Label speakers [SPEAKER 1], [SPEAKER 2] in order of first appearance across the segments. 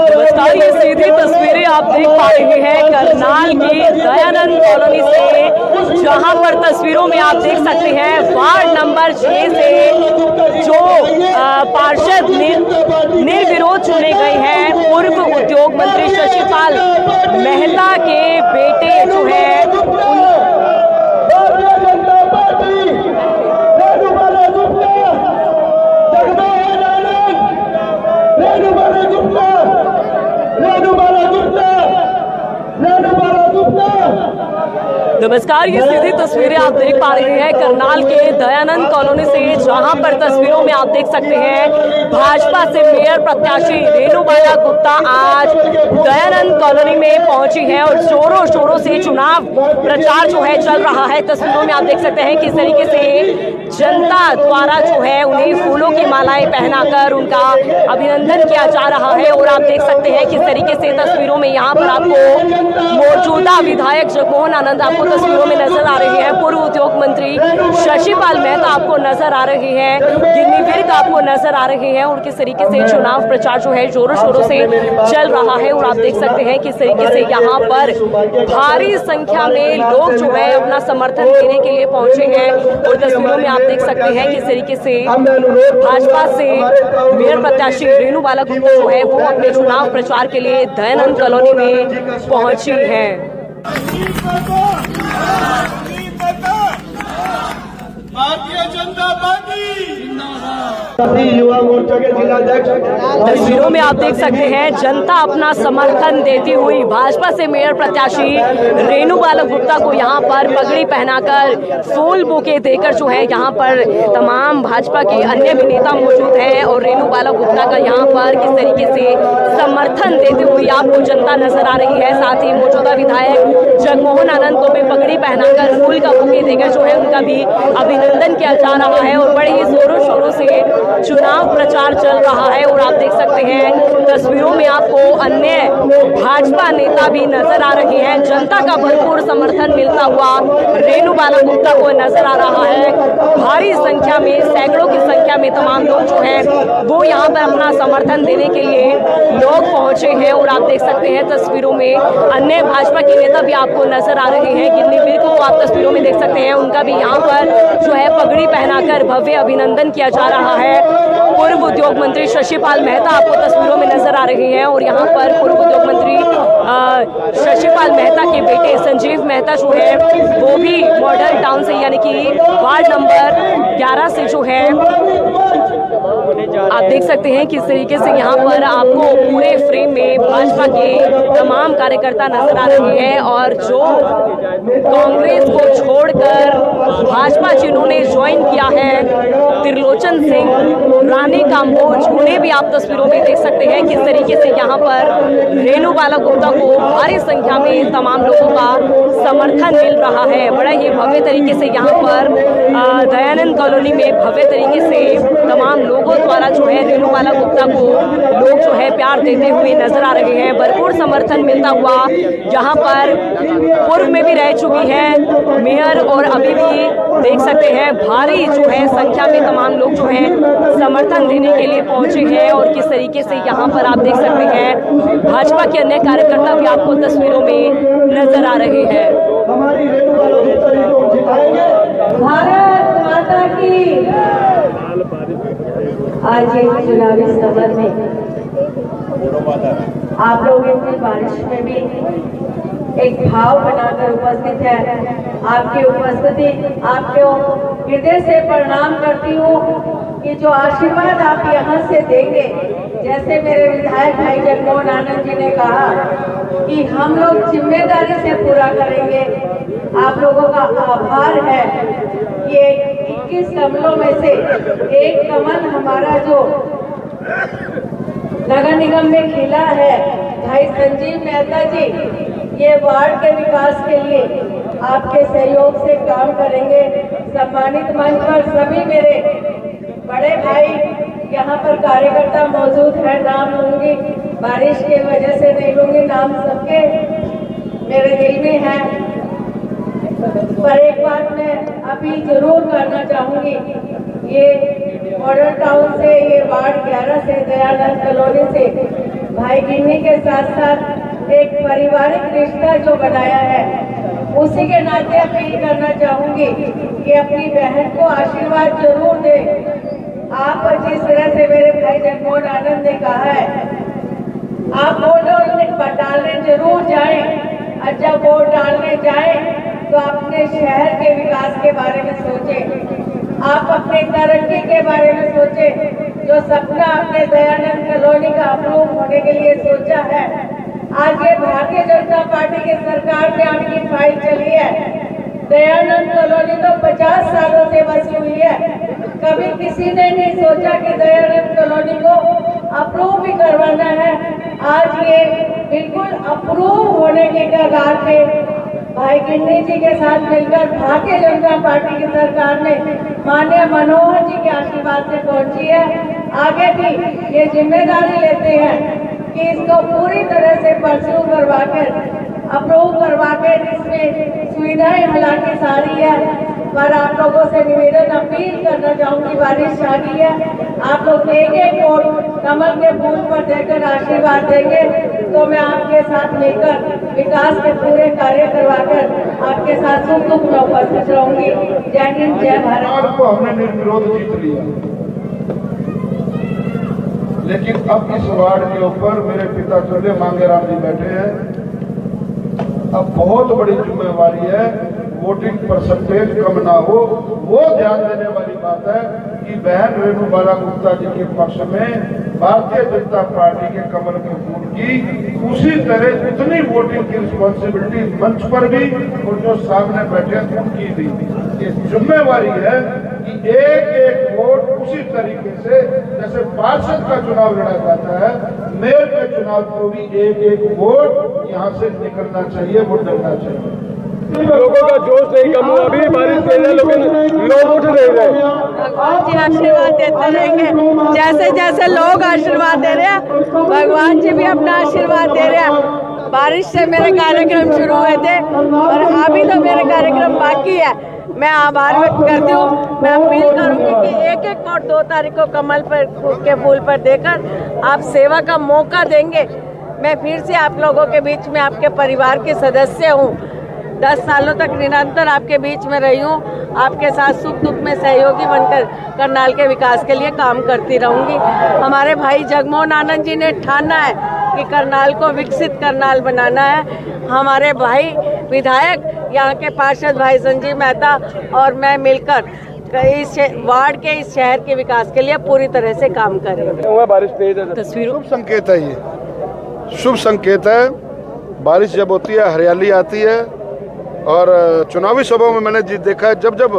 [SPEAKER 1] नमस्कार, ये सीधी तस्वीरें आप देख पा रहे हैं करनाल की दयानंद कॉलोनी से, जहां पर तस्वीरों में आप देख सकते हैं वार्ड नंबर 6 से जो पार्षद निर्विरोध चुने गए हैं पूर्व उद्योग मंत्री शशिपाल मेहता के बेटे जो है नमस्कार, ये सीधी तस्वीरें आप देख पा रहे हैं करनाल के दयानंद कॉलोनी से, जहां पर तस्वीरों में आप देख सकते हैं भाजपा से मेयर प्रत्याशी रेणुबाला गुप्ता आज दयानंद कॉलोनी में पहुंची है और जोरों शोरों से चुनाव प्रचार जो है चल रहा है। तस्वीरों में आप देख सकते हैं किस तरीके से जनता द्वारा जो है उन्हें फूलों की मालाएं पहनाकर उनका अभिनंदन किया जा रहा है। और आप देख सकते हैं किस तरीके से तस्वीरों में यहाँ पर आपको मौजूदा विधायक जगमोहन आनंद आपको तस्वीरों में नजर आ रही है, पूर्व उद्योग मंत्री शशिपाल मेहता आपको नजर आ रही है, गिन्नी विर्क आपको नजर आ रही है और किस तरीके से चुनाव प्रचार जो है जोरों शोरों से चल रहा है। और आप देख सकते हैं किस तरीके से यहाँ पर भारी संख्या में लोग जो है अपना समर्थन देने के लिए पहुंचे हैं। और तस्वीरों में आप देख सकते हैं किस तरीके से भाजपा से मेयर प्रत्याशी रेणुबाला गुप्ता जो है वो अपने चुनाव प्रचार के लिए दयानंद कॉलोनी में पहुंची है।
[SPEAKER 2] भारतीय जनता पार्टी
[SPEAKER 3] युवा मोर्चा के जिलाध्यक्ष।
[SPEAKER 1] तस्वीरों में आप देख सकते हैं जनता अपना समर्थन देती हुई भाजपा से मेयर प्रत्याशी रेणुबाला गुप्ता को यहाँ पर पगड़ी पहनाकर फूल बुके देकर जो है यहाँ पर तमाम भाजपा के अन्य भी नेता मौजूद हैं और रेणुबाला गुप्ता का यहाँ पर किस तरीके से समर्थन देती हुई आपको जनता नजर आ रही है। साथ ही मौजूदा विधायक जगमोहन आनंद को भी पगड़ी पहनाकर फूल का बुके देकर जो है उनका भी अभिनंदन किया जा रहा है और बड़े ही जोरों शोरों से चुनाव प्रचार चल रहा है। और आप देख सकते हैं तस्वीरों में आपको अन्य भाजपा नेता भी नजर आ रहे हैं। जनता का भरपूर समर्थन मिलता हुआ रेणुबाला गुप्ता को नजर आ रहा है। भारी संख्या में सैकड़ों की संख्या में तमाम लोग जो हैं वो यहाँ पर अपना समर्थन देने के लिए लोग पहुंचे हैं। और आप देख सकते हैं तस्वीरों में अन्य भाजपा के नेता भी आपको नजर आ रहे हैं। गिन्नी विर्क को आप तस्वीरों में देख सकते हैं, उनका भी यहाँ पर जो है पगड़ी पहनाकर भव्य अभिनंदन किया जा रहा है। पूर्व उद्योग मंत्री शशिपाल मेहता आपको तस्वीरों में नजर आ रहे हैं और यहाँ पर पूर्व उद्योग मंत्री शशिपाल मेहता के बेटे संजीव मेहता जो है वो भी मॉडल टाउन से यानी कि वार्ड नंबर 11 से जो है आप देख सकते हैं किस तरीके से यहाँ पर आपको पूरे फ्रेम में भाजपा के तमाम कार्यकर्ता नजर आ रहे हैं। और जो कांग्रेस को छोड़कर भाजपा जिन्होंने ज्वाइन किया है, त्रिलोचन सिंह, रानी काम्बोज, उन्हें भी आप तस्वीरों में देख सकते हैं किस तरीके से यहाँ पर रेणुबाला गुप्ता को भारी संख्या में तमाम लोगों का समर्थन मिल रहा है। बड़ा ही भव्य तरीके से यहाँ पर दयानंद कॉलोनी में भव्य तरीके से तमाम लोगों द्वारा जो है रेणुबाला गुप्ता को लोग जो है प्यार देते हुए नजर आ रहे हैं। भरपूर समर्थन मिलता हुआ यहाँ पर पूर्व में भी रह चुकी है मेयर और अभी भी देख सकते हैं भारी जो है संख्या में तमाम लोग जो है समर्थन देने के लिए पहुंचे हैं। और किस तरीके से यहाँ पर आप देख सकते हैं भाजपा के अन्य कार्यकर्ता भी आपको तस्वीरों में नजर आ रहे हैं।
[SPEAKER 4] भारत माता की। आज एक चुनावी सभा में आप लोग इतनी बारिश में भी एक भाव बनाकर उपस्थित है। आपकी उपस्थिति आपको हृदय से प्रणाम करती हूँ कि जो आशीर्वाद आप यहाँ से देंगे, जैसे मेरे विधायक भाई जगमोहन आनंद जी ने कहा कि हम लोग जिम्मेदारी से पूरा करेंगे। आप लोगों का आभार है। ये 21 कमलों में से एक कमल हमारा जो नगर निगम में खिला है, भाई संजीव मेहता जी, ये वार्ड के विकास के लिए आपके सहयोग से काम करेंगे। सम्मानित मंच पर सभी मेरे बड़े भाई यहाँ पर कार्यकर्ता मौजूद है, नाम लूंगी, बारिश की वजह से नहीं लूंगी, नाम सबके मेरे दिल में है। पर एक बात मैं अभी जरूर करना चाहूंगी, ये मॉडल टाउन से, ये वार्ड 11 से, दयानंद कॉलोनी से भाई गिन्नी के साथ साथ एक पारिवारिक रिश्ता जो बनाया है, उसी के नाते अपील करना चाहूंगी कि अपनी बहन को आशीर्वाद जरूर दे। आप जिस तरह से मेरे भाई जगमोहन आनंद ने कहा है, आप वोट डालने जरूर जाएं, और जब वोट डालने जाएं तो अपने शहर के विकास के बारे में सोचें, आप अपने तरक्की के बारे में सोचें। जो सपना आपने दयानंद कॉलोनी का अप्रूव होने के लिए सोचा है, आज ये भारतीय जनता पार्टी की सरकार में आपकी फाइल चली है। दयानंद कॉलोनी तो 50 सालों से बसी हुई है, कभी किसी ने नहीं सोचा कि दयानंद कॉलोनी को अप्रूव भी करवाना है। आज ये बिल्कुल अप्रूव होने के कगार पे भाई गिन्नी जी के साथ मिलकर भारतीय जनता पार्टी की सरकार ने माननीय मनोहर जी के आशीर्वाद से पहुंची है। आगे भी ये जिम्मेदारी लेते हैं कि इसको पूरी तरह से परस्यू करवा कर, अप्रूव करवा कर, इसमें सुविधाएं हालांकि सारी है, पर आप लोगों से निवेदन अपील करना चाहूंगी, बारिश आ गई है, आप लोग एक वोट कमल के फूल पर देकर आशीर्वाद देंगे तो मैं आपके साथ मिलकर विकास के पूरे कार्य करवाकर आपके साथ सुख दुख में उपस्थित रहूंगी। जय हिंद, जय भारत।
[SPEAKER 5] को हमने निर्विरोध जीत लिया, लेकिन अब इस वार्ड के ऊपर मेरे पिता चौधरी मांगेराम जी बैठे हैं। अब बहुत बड़ी जिम्मेवारी है, वोटिंग परसेंटेज कम ना हो, वो ध्यान देने वाली बात है कि बहन रेणु बाला गुप्ता जी के पक्ष में भारतीय जनता पार्टी के कमल के फूल की उसी तरह उतनी वोटिंग की रिस्पॉन्सिबिलिटी मंच पर भी और जो सामने बैठे उनकी भी ये जिम्मेवारी है कि एक एक वोट उसी तरीके से जैसे पार्षद का चुनाव लड़ा जाता है, मेयर के चुनाव को भी एक एक वोट यहाँ से निकलना चाहिए, वोट डलना चाहिए।
[SPEAKER 3] लोगों का जोश नहीं कम हुआ, अभी बारिश तेज है, लेकिन लोग उठ नहीं रहे।
[SPEAKER 4] भगवान जी आशीर्वाद देते रहेंगे, जैसे जैसे लोग आशीर्वाद दे रहे हैं, भगवान जी भी अपना आशीर्वाद दे रहे हैं। बारिश से मेरे कार्यक्रम शुरू हुए थे और अभी तो मेरे कार्यक्रम बाकी है। मैं आभार व्यक्त करती हूँ। मैं अपील करूंगी कि एक एक वोट 2 तारीख को कमल पर के फूल पर देकर आप सेवा का मौका देंगे। मैं फिर से आप लोगों के बीच में आपके परिवार के सदस्य हूँ। 10 सालों तक निरंतर आपके बीच में रही हूँ, आपके साथ सुख दुख में सहयोगी बनकर करनाल के विकास के लिए काम करती रहूंगी। हमारे भाई जगमोहन आनंद जी ने ठाना है कि करनाल को विकसित करनाल बनाना है। हमारे भाई विधायक, यहाँ के पार्षद भाई संजीव मेहता और मैं मिलकर इस वार्ड के, इस शहर के विकास के लिए पूरी तरह से काम करेंगे।
[SPEAKER 3] बारिश तेज है,
[SPEAKER 1] तस्वीरों
[SPEAKER 5] शुभ संकेत है, ये शुभ संकेत है। बारिश जब होती है हरियाली आती है, और चुनावी सभाओं में मैंने देखा है जब जब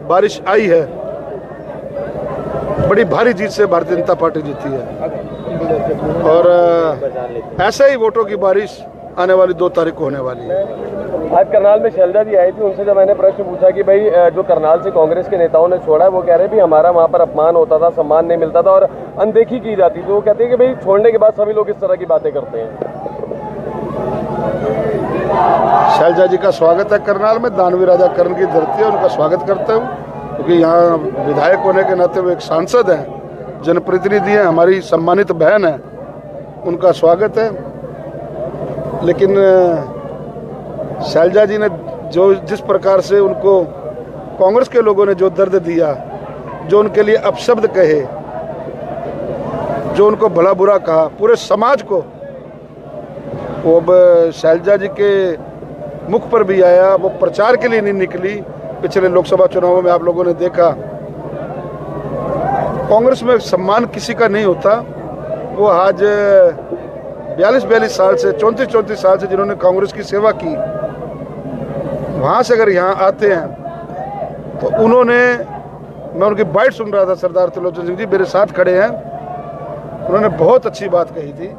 [SPEAKER 5] बारिश आई है बड़ी भारी जीत से भारतीय जनता पार्टी जीती है, और ऐसे ही वोटों की बारिश आने वाली 2 तारीख को होने वाली है।
[SPEAKER 3] आज करनाल में शैलजा जी आई थी, उनसे जब मैंने प्रश्न पूछा कि भाई जो करनाल से कांग्रेस के नेताओं ने छोड़ा है, वो कह रहे भी हमारा वहाँ पर अपमान होता था, सम्मान नहीं मिलता था और अनदेखी की जाती थी। वो कहते हैं कि भाई छोड़ने के बाद सभी लोग इस तरह की बातें करते हैं।
[SPEAKER 5] शैलजा जी का स्वागत है करनाल में, दानवी राजा करण की धरती है, उनका स्वागत करता हूँ, क्योंकि यहाँ विधायक होने के नाते वो एक सांसद हैं, जनप्रतिनिधि हैं, हमारी सम्मानित बहन है, उनका स्वागत है। लेकिन शैलजा जी ने जो जिस प्रकार से उनको कांग्रेस के लोगों ने जो दर्द दिया, जो उनके लिए अपशब्द कहे, जो उनको भला बुरा कहा पूरे समाज को, वो अब शैलजा जी के मुख पर भी आया। वो प्रचार के लिए नहीं निकली। पिछले लोकसभा चुनावों में आप लोगों ने देखा, कांग्रेस में सम्मान किसी का नहीं होता। वो आज 42 साल से 34 साल से जिन्होंने कांग्रेस की सेवा की, वहाँ से अगर यहाँ आते हैं तो उन्होंने, मैं उनकी बाइट सुन रहा था, सरदार त्रिलोचन सिंह जी मेरे साथ खड़े हैं, उन्होंने बहुत अच्छी बात कही थी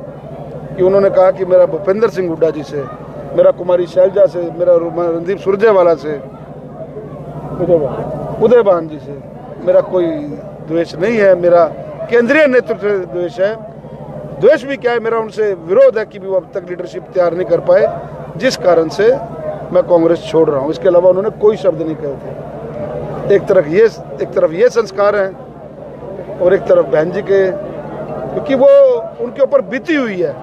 [SPEAKER 5] कि उन्होंने कहा कि मेरा भूपेंद्र सिंह हुड्डा जी से, मेरा कुमारी शैलजा से, मेरा रणदीप सुरजेवाला से, उदयभान जी से मेरा कोई द्वेष नहीं है, मेरा केंद्रीय नेतृत्व से द्वेष है। द्वेष भी क्या है, मेरा उनसे विरोध है कि वो अब तक लीडरशिप तैयार नहीं कर पाए, जिस कारण से मैं कांग्रेस छोड़ रहा हूँ। इसके अलावा उन्होंने कोई शब्द नहीं कहे थे। एक तरफ ये संस्कार हैं और एक तरफ बहन जी के, क्योंकि वो उनके ऊपर बीती हुई है,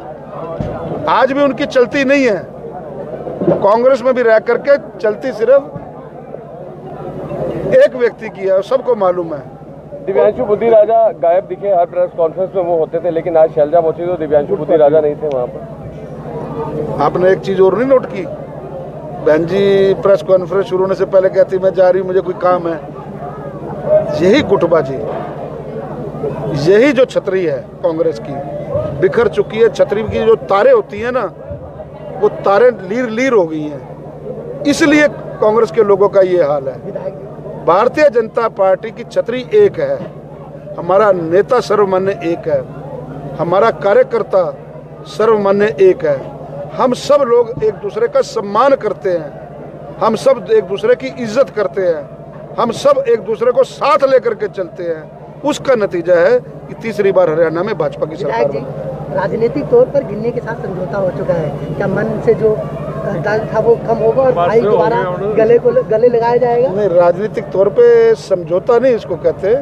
[SPEAKER 5] आज भी उनकी चलती नहीं है। कांग्रेस में भी रह करके चलती सिर्फ एक व्यक्ति की है, सबको मालूम है।
[SPEAKER 3] दिव्यांशु बुद्धि राजा गायब दिखे, हर प्रेस कॉन्फ्रेंस में वो होते थे, लेकिन आज शैलजा पहुंची तो दिव्यांशु बुद्धि राजा नहीं थे वहाँ पर।
[SPEAKER 5] आपने एक चीज और नहीं नोट की, बहन जी प्रेस कॉन्फ्रेंस शुरू होने से पहले कहती मैं जा रही हूँ, मुझे कोई काम है। यही गुटबाजी, यही जो छतरी है कांग्रेस की, बिखर चुकी है। छतरी की जो तारे होती हैं ना, वो तारे लीर लीर हो गई हैं, इसलिए कांग्रेस के लोगों का ये हाल है। भारतीय जनता पार्टी की छतरी एक है, हमारा नेता सर्वमान्य एक है, हमारा कार्यकर्ता सर्वमान्य एक है। हम सब लोग एक दूसरे का सम्मान करते हैं, हम सब एक दूसरे की इज्जत करते हैं, हम सब एक दूसरे को साथ लेकर के चलते हैं। उसका नतीजा है कि तीसरी बार हरियाणा में भाजपा की सरकार बनी।
[SPEAKER 6] राजनीतिक तौर पर गिन्नी के साथ समझौता हो चुका है, क्या मन से जो दर्द था वो कम होगा और भाई दोबारा गले लगाया जाएगा? नहीं, राजनीतिक तौर पे समझौता नहीं इसको कहते,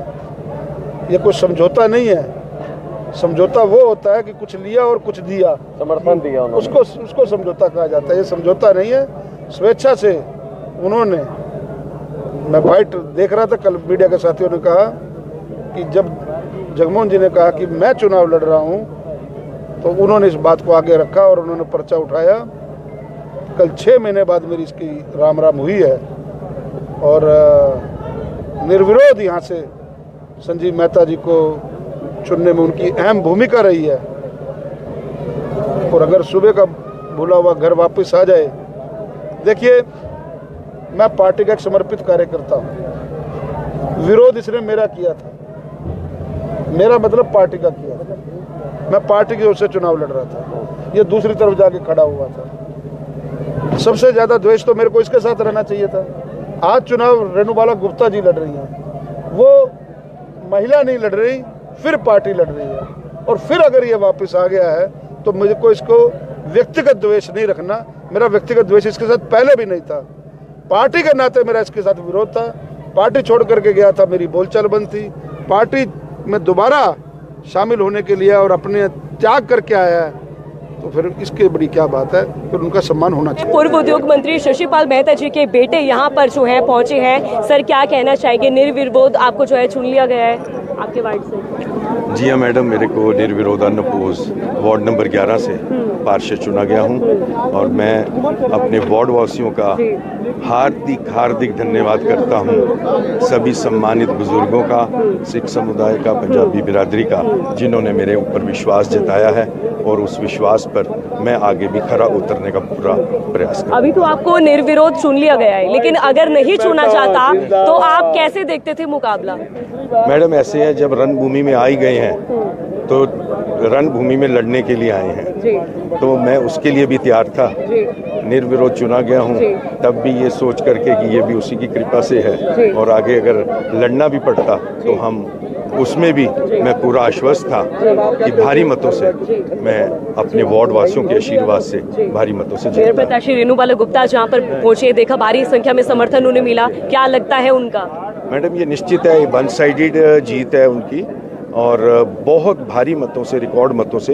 [SPEAKER 6] ये कोई समझौता नहीं है। समझौता वो होता है कि कुछ लिया और कुछ दिया,
[SPEAKER 3] समर्थन दिया उन्होंने,
[SPEAKER 5] उसको समझौता कहा जाता है। ये समझौता नहीं है, स्वेच्छा से उन्होंने, मैं फाइट देख रहा था कल, मीडिया के साथियों ने कहा कि जब जगमोहन जी ने कहा कि मैं चुनाव लड़ रहा हूं, तो उन्होंने इस बात को आगे रखा और उन्होंने पर्चा उठाया। कल 6 महीने बाद मेरी इसकी राम राम हुई है और निर्विरोध यहाँ से संजीव मेहता जी को चुनने में उनकी अहम भूमिका रही है। और अगर सुबह का भूला हुआ घर वापस आ जाए, देखिए मैं पार्टी का एक समर्पित कार्यकर्ता हूँ, विरोध इसने मेरा किया था, मेरा मतलब पार्टी का किया था, मैं पार्टी की ओर से चुनाव लड़ रहा था, ये दूसरी तरफ जाके खड़ा हुआ था। सबसे ज्यादा द्वेष तो मेरे को इसके साथ रहना चाहिए था। आज चुनाव रेणुबाला गुप्ता जी लड़ रही हैं, वो महिला नहीं लड़ रही, फिर पार्टी लड़ रही है, और फिर अगर ये वापस आ गया है तो मुझे को इसको व्यक्तिगत द्वेष नहीं रखना। मेरा व्यक्तिगत द्वेष इसके साथ पहले भी नहीं था, पार्टी के नाते मेरा इसके साथ विरोध था। पार्टी छोड़ करके गया था, मेरी बोलचाल बंद थी, पार्टी में दोबारा शामिल होने के लिए और अपने त्याग करके आया है, तो फिर इसके बड़ी क्या बात है, फिर उनका सम्मान होना चाहिए।
[SPEAKER 1] पूर्व उद्योग मंत्री शशिपाल मेहता जी के बेटे यहाँ पर जो है पहुंचे हैं। सर क्या कहना चाहेंगे, निर्विरोध आपको जो है चुन लिया गया है आपके वार्ड से?
[SPEAKER 7] जी हाँ मैडम, मेरे को निर्विरोध अनअपोज वार्ड नंबर 11 से पार्षद चुना गया हूँ और मैं अपने वार्ड वासियों का हार्दिक हार्दिक धन्यवाद करता हूँ, सभी सम्मानित बुजुर्गों का, सिख समुदाय का, पंजाबी बिरादरी का, जिन्होंने मेरे ऊपर विश्वास जताया है और उस विश्वास पर मैं आगे भी खरा उतरने का पूरा प्रयास करूँ। अभी
[SPEAKER 1] तो आपको निर्विरोध चुन लिया गया है, लेकिन अगर नहीं चुना जाता तो आप कैसे देखते थे मुकाबला?
[SPEAKER 7] मैडम ऐसे है, जब रणभूमि में आ ही गए हैं तो रणभूमि में लड़ने के लिए आए हैं, तो मैं उसके लिए भी तैयार था। निर्विरोध चुना गया हूँ, तब भी ये सोच करके कि ये भी उसी की कृपा से है और आगे अगर लड़ना भी पड़ता तो हम उसमें भी मैं पूरा आश्वस्त था कि भारी मतों से मैं अपने वार्ड वासियों के आशीर्वाद से भारी मतों से
[SPEAKER 1] मेयर प्रत्याशी रेणुबाला गुप्ता जहाँ पर पहुंचे, देखा भारी संख्या में समर्थन उन्हें मिला, क्या लगता है उनका?
[SPEAKER 7] मैडम ये निश्चित है, वन साइडेड जीत है उनकी और बहुत भारी मतों से, रिकॉर्ड मतों से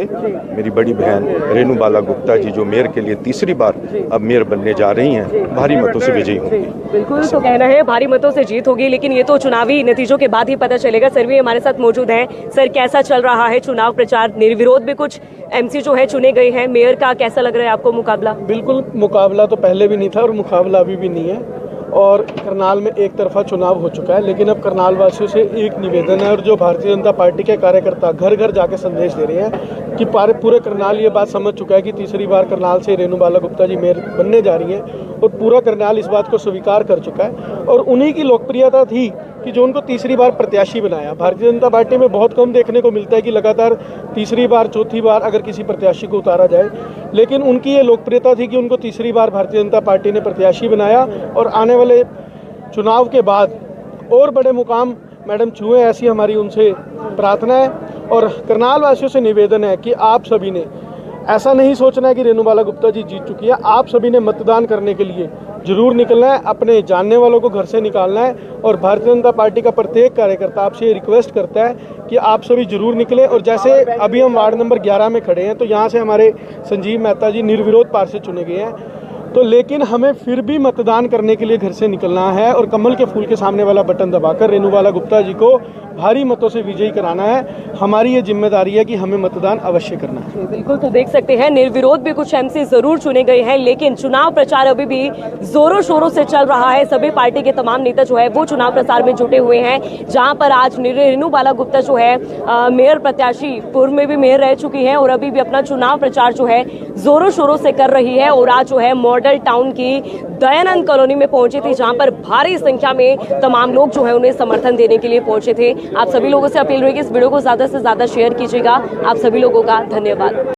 [SPEAKER 7] मेरी बड़ी बहन रेणुबाला गुप्ता जी, जो मेयर के लिए तीसरी बार अब मेयर बनने जा रही हैं, भारी मतों से विजयी होंगी।
[SPEAKER 1] बिल्कुल, तो कहना है भारी मतों से जीत होगी, लेकिन ये तो चुनावी नतीजों के बाद ही पता चलेगा। सर भी हमारे साथ मौजूद हैं। सर कैसा चल रहा है चुनाव प्रचार? निर्विरोध भी कुछ एमसी जो है चुने गए हैं, मेयर का कैसा लग रहा है आपको मुकाबला?
[SPEAKER 8] बिल्कुल, मुकाबला तो पहले भी नहीं था और मुकाबला अभी भी नहीं है, और करनाल में एक तरफा चुनाव हो चुका है। लेकिन अब करनाल वासियों से एक निवेदन है, और जो भारतीय जनता पार्टी के कार्यकर्ता घर घर जाके संदेश दे रहे हैं कि पूरे करनाल ये बात समझ चुका है कि तीसरी बार करनाल से रेणुबाला गुप्ता जी मेयर बनने जा रही हैं, और पूरा करनाल इस बात को स्वीकार कर चुका है। और उन्हीं की लोकप्रियता थी कि जो उनको तीसरी बार प्रत्याशी बनाया। भारतीय जनता पार्टी में बहुत कम देखने को मिलता है कि लगातार तीसरी बार, चौथी बार अगर किसी प्रत्याशी को उतारा जाए, लेकिन उनकी ये लोकप्रियता थी कि उनको तीसरी बार भारतीय जनता पार्टी ने प्रत्याशी बनाया। और आने वाले चुनाव के बाद और बड़े मुकाम मैडम छुए, ऐसी हमारी उनसे प्रार्थना है। और करनाल वासियों से निवेदन है कि आप सभी ने ऐसा नहीं सोचना है कि रेणुबाला गुप्ता जी जीत चुकी है, आप सभी ने मतदान करने के लिए जरूर निकलना है, अपने जानने वालों को घर से निकालना है। और भारतीय जनता पार्टी का प्रत्येक कार्यकर्ता आपसे ये रिक्वेस्ट करता है कि आप सभी जरूर निकलें। और जैसे अभी हम वार्ड नंबर 11 में खड़े हैं, तो यहाँ से हमारे संजीव मेहता जी निर्विरोध पार्षद चुने गए हैं, तो लेकिन हमें फिर भी मतदान करने के लिए घर से निकलना है और कमल के फूल के सामने वाला बटन दबाकर रेणुबाला गुप्ता जी को भारी मतों से विजयी कराना है। हमारी ये जिम्मेदारी है कि हमें मतदान अवश्य करना है।
[SPEAKER 1] बिल्कुल, तो देख सकते हैं निर्विरोध भी कुछ एमसी जरूर चुने गए हैं, लेकिन चुनाव प्रचार अभी भी जोरों शोरों से चल रहा है। सभी पार्टी के तमाम नेता जो है वो चुनाव प्रचार में जुटे हुए हैं, जहां पर आज रेणुबाला गुप्ता जो है मेयर प्रत्याशी, पूर्व में भी मेयर रह चुकी है और अभी भी अपना चुनाव प्रचार जो है जोरों शोरों से कर रही है। और आज जो है मॉडल टाउन की दयानंद कॉलोनी में पहुंची थी, जहां पर भारी संख्या में तमाम लोग जो है उन्हें समर्थन देने के लिए पहुंचे थे। आप सभी लोगों से अपील रही कि इस वीडियो को ज्यादा से ज्यादा शेयर कीजिएगा। आप सभी लोगों का धन्यवाद।